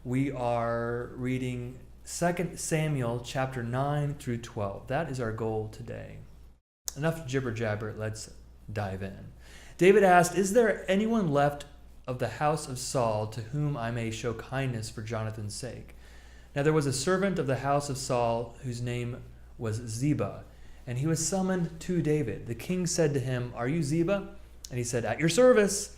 We are reading 2 Samuel chapter 9 through 12. That is our goal today. Enough jibber jabber, let's dive in. David asked, "Is there anyone left of the house of Saul to whom I may show kindness for Jonathan's sake?" Now there was a servant of the house of Saul whose name was Ziba, and he was summoned to David. The king said to him, "Are you Ziba?" And he said, "At your service."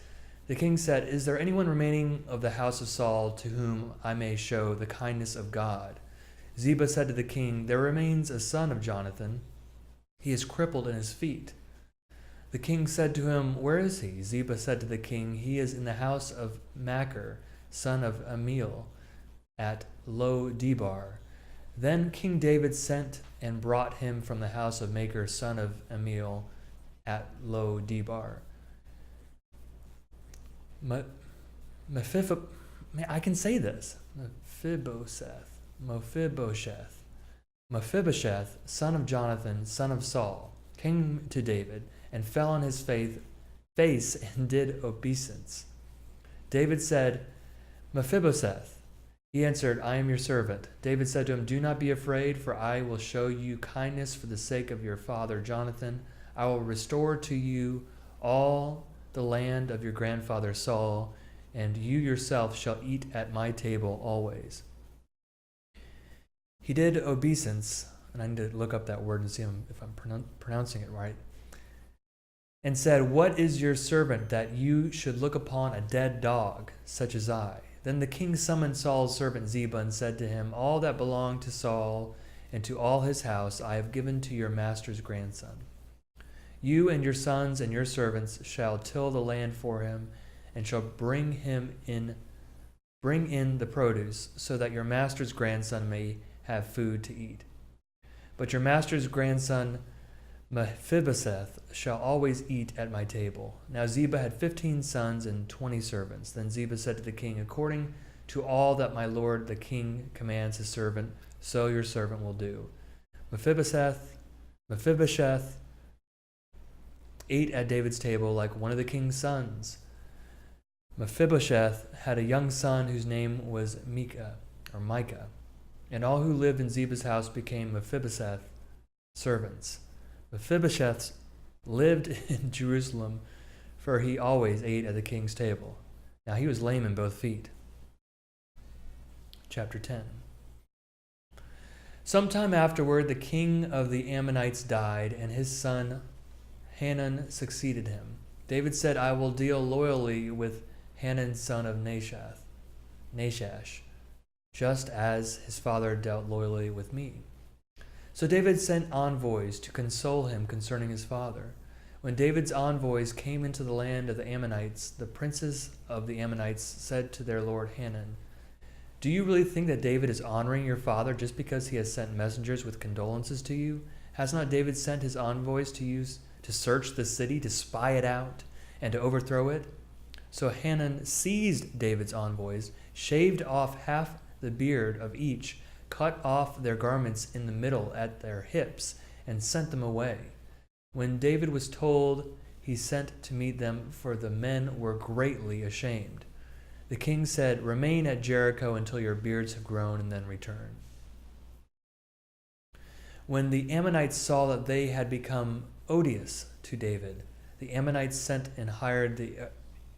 The king said, "Is there anyone remaining of the house of Saul to whom I may show the kindness of God?" Ziba said to the king, "There remains a son of Jonathan. He is crippled in his feet." The king said to him, "Where is he?" Ziba said to the king, "He is in the house of Machir, son of Ammiel, at Lo Debar." Then King David sent and brought him from the house of Machir, son of Ammiel, at Lo Debar. I can say this. Mephibosheth, son of Jonathan, son of Saul, came to David and fell on his face and did obeisance. David said, "Mephibosheth." He answered, "I am your servant." David said to him, "Do not be afraid, for I will show you kindness for the sake of your father Jonathan. I will restore to you all the land of your grandfather Saul, and you yourself shall eat at my table always." He did obeisance, and I need to look up that word and see if I'm pronouncing it right, and said, "What is your servant that you should look upon a dead dog, such as I?" Then the king summoned Saul's servant Ziba and said to him, "All that belonged to Saul and to all his house I have given to your master's grandson. You and your sons and your servants shall till the land for him, and shall bring in the produce, so that your master's grandson may have food to eat. But your master's grandson Mephibosheth shall always eat at my table." Now Ziba had 15 sons and 20 servants. Then Ziba said to the king, "According to all that my lord the king commands his servant, so your servant will do." Mephibosheth ate at David's table like one of the king's sons. Mephibosheth had a young son whose name was Micah, and all who lived in Ziba's house became Mephibosheth's servants. Mephibosheth lived in Jerusalem, for he always ate at the king's table. Now he was lame in both feet. Chapter 10. Sometime afterward, the king of the Ammonites died, and his son Hanun succeeded him. David said, "I will deal loyally with Hanun, son of Nahash, just as his father dealt loyally with me." So David sent envoys to console him concerning his father. When David's envoys came into the land of the Ammonites, the princes of the Ammonites said to their lord Hanun, "Do you really think that David is honoring your father just because he has sent messengers with condolences to you? Has not David sent his envoys to search the city, to spy it out, and to overthrow it?" So Hanun seized David's envoys, shaved off half the beard of each, cut off their garments in the middle at their hips, and sent them away. When David was told, he sent to meet them, for the men were greatly ashamed. The king said, "Remain at Jericho until your beards have grown, and then return." When the Ammonites saw that they had become odious to David, the Ammonites sent and hired the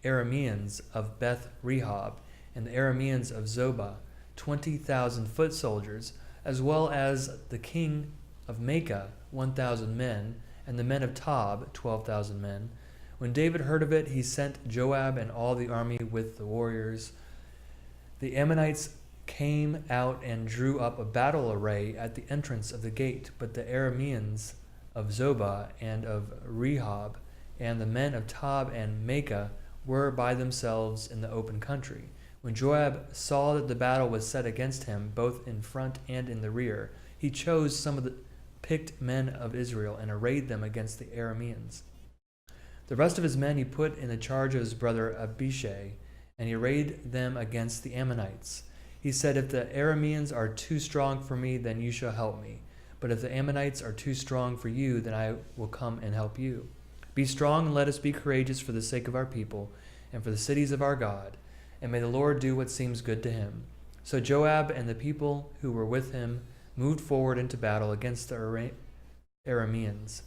Arameans of Beth Rehob and the Arameans of Zobah, 20,000 foot soldiers, as well as the king of Maacah, 1,000 men, and the men of Tob, 12,000 men. When David heard of it, he sent Joab and all the army with the warriors. The Ammonites came out and drew up a battle array at the entrance of the gate, but the Arameans of Zobah and of Rehob and the men of Tob and Maacah were by themselves in the open country. When Joab saw that the battle was set against him, both in front and in the rear, he chose some of the picked men of Israel and arrayed them against the Arameans. The rest of his men he put in the charge of his brother Abishai, and he arrayed them against the Ammonites. He said, "If the Arameans are too strong for me, then you shall help me. But if the Ammonites are too strong for you, then I will come and help you. Be strong and let us be courageous for the sake of our people and for the cities of our God, and may the Lord do what seems good to him." So Joab and the people who were with him moved forward into battle against the Arameans,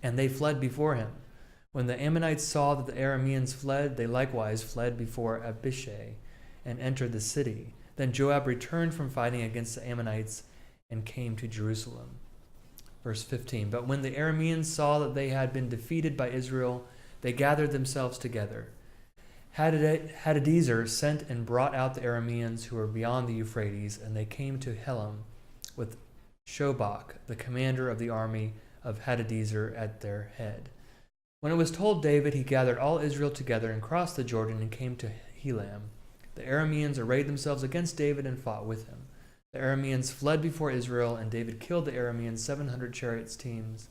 and they fled before him. When the Ammonites saw that the Arameans fled, they likewise fled before Abishai and entered the city. Then Joab returned from fighting against the Ammonites and came to Jerusalem. Verse 15, but when the Arameans saw that they had been defeated by Israel, they gathered themselves together. Hadadezer sent and brought out the Arameans who were beyond the Euphrates, and they came to Helam with Shobach, the commander of the army of Hadadezer, at their head. When it was told David, he gathered all Israel together and crossed the Jordan and came to Helam. The Arameans arrayed themselves against David and fought with him. The Arameans fled before Israel, and David killed the Arameans 700 chariots teams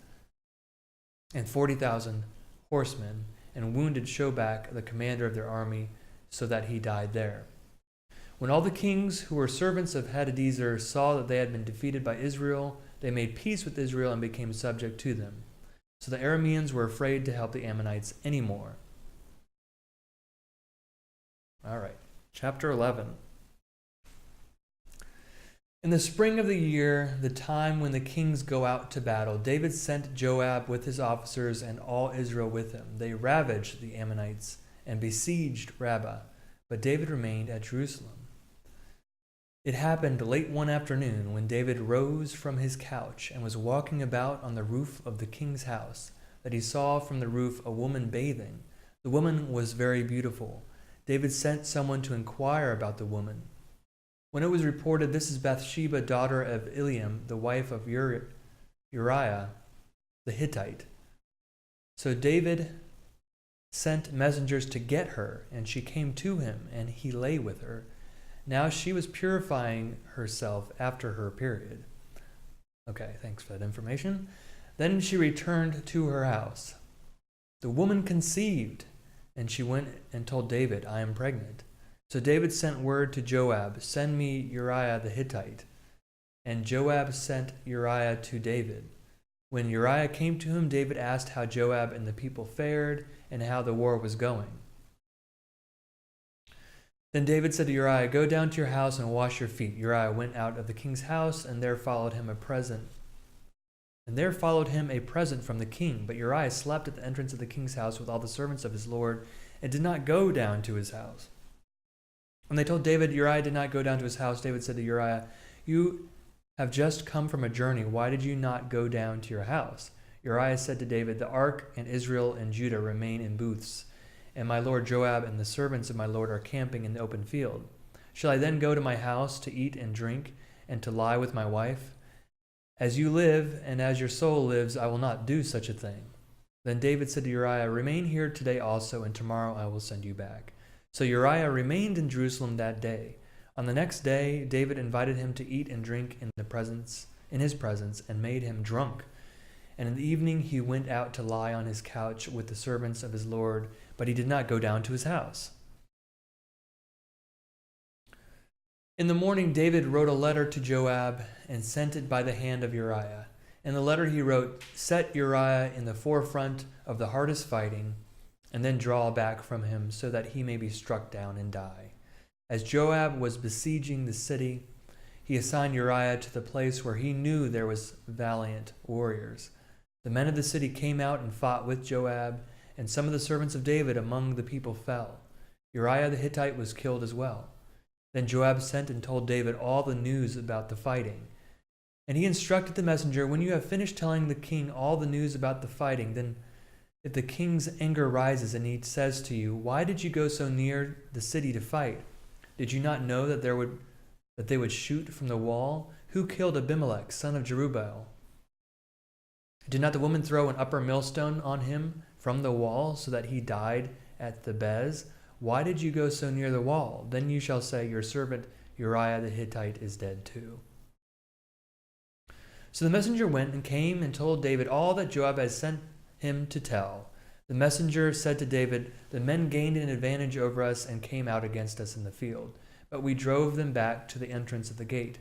and 40,000 horsemen, and wounded Shobach, the commander of their army, so that he died there. When all the kings who were servants of Hadadezer saw that they had been defeated by Israel, they made peace with Israel and became subject to them. So the Arameans were afraid to help the Ammonites anymore. All right, chapter 11. In the spring of the year, the time when the kings go out to battle, David sent Joab with his officers and all Israel with him. They ravaged the Ammonites and besieged Rabbah, but David remained at Jerusalem. It happened late one afternoon when David rose from his couch and was walking about on the roof of the king's house, that he saw from the roof a woman bathing. The woman was very beautiful. David sent someone to inquire about the woman. When it was reported, this is Bathsheba, daughter of Eliam, the wife of Uriah the Hittite. So David sent messengers to get her, and she came to him, and he lay with her. Now she was purifying herself after her period. Okay, thanks for that information. Then she returned to her house. The woman conceived, and she went and told David, I am pregnant. So David sent word to Joab, send me Uriah the Hittite. And Joab sent Uriah to David. When Uriah came to him, David asked how Joab and the people fared and how the war was going. Then David said to Uriah, go down to your house and wash your feet. Uriah went out of the king's house, and there followed him a present from the king. But Uriah slept at the entrance of the king's house with all the servants of his lord, and did not go down to his house. When they told David Uriah did not go down to his house, David said to Uriah, you have just come from a journey. Why did you not go down to your house? Uriah said to David, the ark and Israel and Judah remain in booths, and my lord Joab and the servants of my lord are camping in the open field. Shall I then go to my house to eat and drink and to lie with my wife? As you live and as your soul lives, I will not do such a thing. Then David said to Uriah, remain here today also, and tomorrow I will send you back. So Uriah remained in Jerusalem that day. On the next day, David invited him to eat and drink in his presence, and made him drunk. And in the evening he went out to lie on his couch with the servants of his lord, but he did not go down to his house. In the morning David wrote a letter to Joab and sent it by the hand of Uriah. In the letter he wrote, set Uriah in the forefront of the hardest fighting, and then draw back from him so that he may be struck down and die. As Joab was besieging the city, he assigned Uriah to the place where he knew there was valiant warriors. The men of the city came out and fought with Joab, and some of the servants of David among the people fell. Uriah the Hittite was killed as well. Then Joab sent and told David all the news about the fighting. And he instructed the messenger, when you have finished telling the king all the news about the fighting, then if the king's anger rises and he says to you, why did you go so near the city to fight? Did you not know that they would shoot from the wall? Who killed Abimelech, son of Jerubbaal? Did not the woman throw an upper millstone on him from the wall so that he died at Thebez? Why did you go so near the wall? Then you shall say, your servant Uriah the Hittite is dead too. So the messenger went and came and told David all that Joab had sent him to tell. The messenger said to David, the men gained an advantage over us and came out against us in the field, but we drove them back to the entrance of the gate.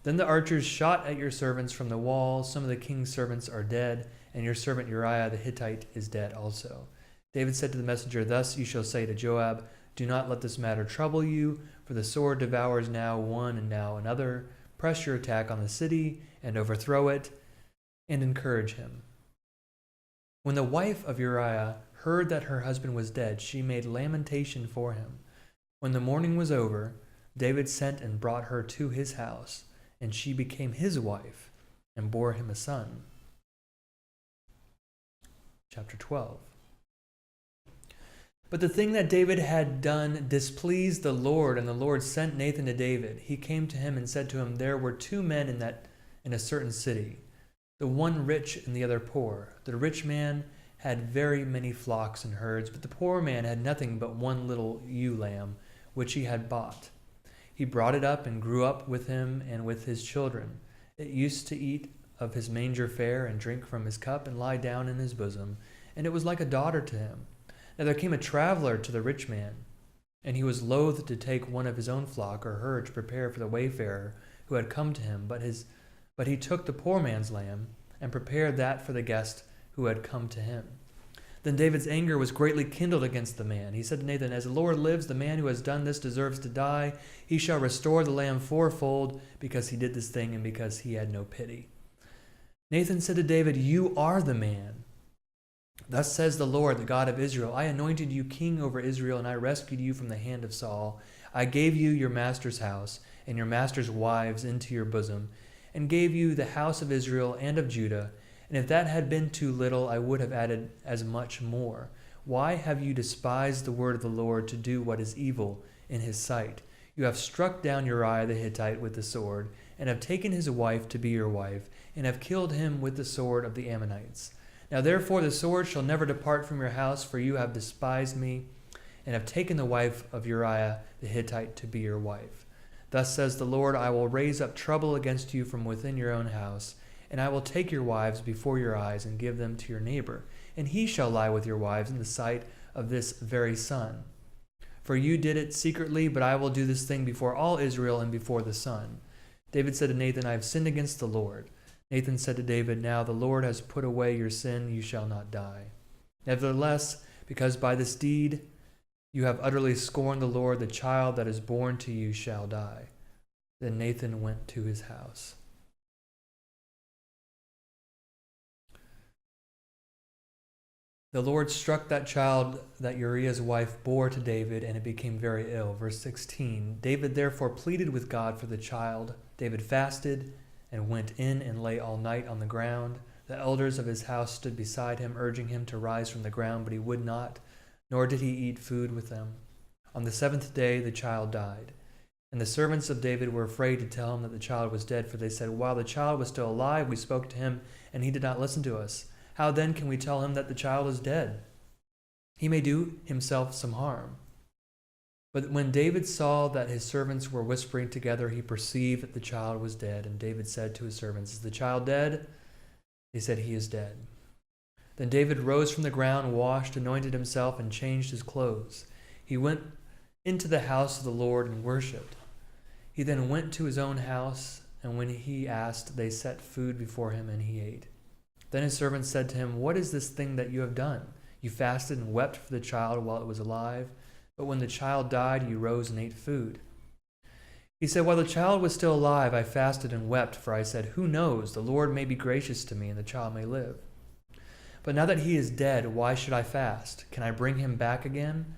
Then the archers shot at your servants from the wall. Some of the king's servants are dead, and your servant Uriah the Hittite is dead also. David said to the messenger, thus you shall say to Joab, Do not let this matter trouble you, for the sword devours now one and now another. Press your attack on the city and overthrow it, and encourage him." When the wife of Uriah heard that her husband was dead, she made lamentation for him. When the mourning was over, David sent and brought her to his house, and she became his wife and bore him a son. Chapter 12. But the thing that David had done displeased the Lord, and the Lord sent Nathan to David. He came to him and said to him, "There were two men in a certain city, the one rich and the other poor. The rich man had very many flocks and herds, but the poor man had nothing but one little ewe lamb, which he had bought. He brought it up and grew up with him and with his children. It used to eat of his manger fare and drink from his cup and lie down in his bosom, and it was like a daughter to him. Now there came a traveler to the rich man, and he was loath to take one of his own flock or herd to prepare for the wayfarer who had come to him, but he took the poor man's lamb and prepared that for the guest who had come to him. Then David's anger was greatly kindled against the man. He said to Nathan, "As the Lord lives, the man who has done this deserves to die. He shall restore the lamb fourfold, because he did this thing and because he had no pity." Nathan said to David, "You are the man. Thus says the Lord, the God of Israel, I anointed you king over Israel, and I rescued you from the hand of Saul. I gave you your master's house and your master's wives into your bosom, and gave you the house of Israel and of Judah. And if that had been too little, I would have added as much more. Why have you despised the word of the Lord to do what is evil in his sight? You have struck down Uriah the Hittite with the sword, and have taken his wife to be your wife, and have killed him with the sword of the Ammonites. Now therefore the sword shall never depart from your house, for you have despised me, and have taken the wife of Uriah the Hittite to be your wife. Thus says the Lord, I will raise up trouble against you from within your own house, and I will take your wives before your eyes and give them to your neighbor, and he shall lie with your wives in the sight of this very sun. For you did it secretly, but I will do this thing before all Israel and before the sun." David said to Nathan, "I have sinned against the Lord." Nathan said to David, "Now the Lord has put away your sin, you shall not die. Nevertheless, because by this deed you have utterly scorned the Lord, the child that is born to you shall die." Then Nathan went to his house. The Lord struck that child that Uriah's wife bore to David, and it became very ill. Verse 16, David therefore pleaded with God for the child. David fasted and went in and lay all night on the ground. The elders of his house stood beside him, urging him to rise from the ground, but he would not, nor did he eat food with them. On the seventh day the child died. And the servants of David were afraid to tell him that the child was dead, for they said, "While the child was still alive, we spoke to him, and he did not listen to us. How then can we tell him that the child is dead? He may do himself some harm." But when David saw that his servants were whispering together, he perceived that the child was dead. And David said to his servants, "Is the child dead?" They said, "He is dead." Then David rose from the ground, washed, anointed himself, and changed his clothes. He went into the house of the Lord and worshipped. He then went to his own house, and when he asked, they set food before him, and he ate. Then his servants said to him, "What is this thing that you have done? You fasted and wept for the child while it was alive, but when the child died, you rose and ate food." He said, "While the child was still alive, I fasted and wept, for I said, 'Who knows? The Lord may be gracious to me, and the child may live.' But now that he is dead, why should I fast? Can I bring him back again?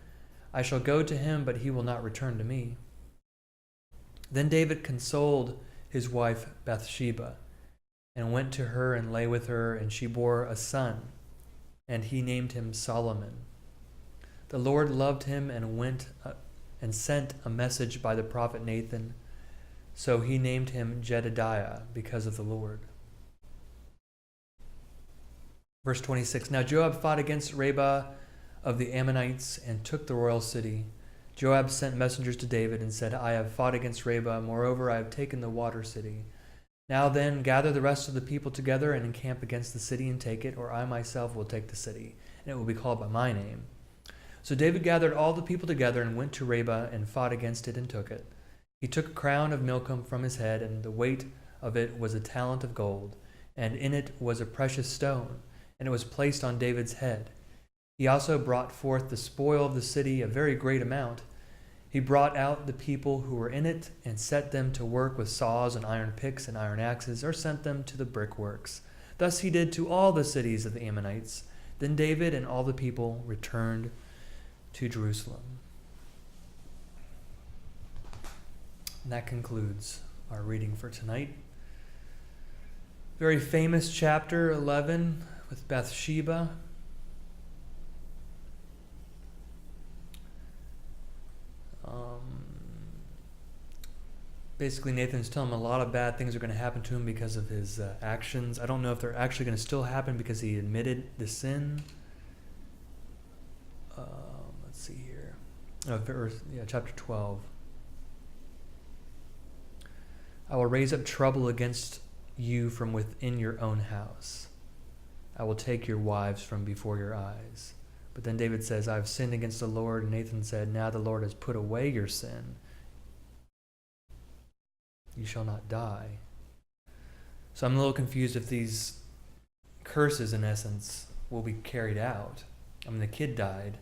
I shall go to him, but he will not return to me." Then David consoled his wife Bathsheba, and went to her and lay with her, and she bore a son, and he named him Solomon. The Lord loved him and sent a message by the prophet Nathan, so he named him Jedediah because of the Lord. Verse 26, Now Joab fought against Rabbah of the Ammonites and took the royal city. Joab sent messengers to David and said, "I have fought against Rabbah. Moreover, I have taken the water city. Now then, gather the rest of the people together and encamp against the city and take it, or I myself will take the city, and it will be called by my name." So David gathered all the people together and went to Rabbah and fought against it and took it. He took a crown of milcom from his head, and the weight of it was a talent of gold, and in it was a precious stone, and it was placed on David's head. He also brought forth the spoil of the city, a very great amount. He brought out the people who were in it and set them to work with saws and iron picks and iron axes, or sent them to the brickworks. Thus he did to all the cities of the Ammonites. Then David and all the people returned to Jerusalem. And that concludes our reading for tonight. Very famous chapter 11 with Bathsheba. Basically, Nathan's telling him a lot of bad things are going to happen to him because of his actions. I don't know if they're actually going to still happen because he admitted the sin. Let's see here. Chapter 12. I will raise up trouble against you from within your own house. I will take your wives from before your eyes. But then David says, I have sinned against the Lord. And Nathan said, now the Lord has put away your sin. You shall not die. So I'm a little confused if these curses, in essence, will be carried out. I mean, the kid died.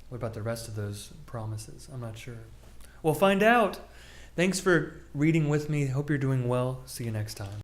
What about the rest of those promises? I'm not sure. We'll find out. Thanks for reading with me. Hope you're doing well. See you next time.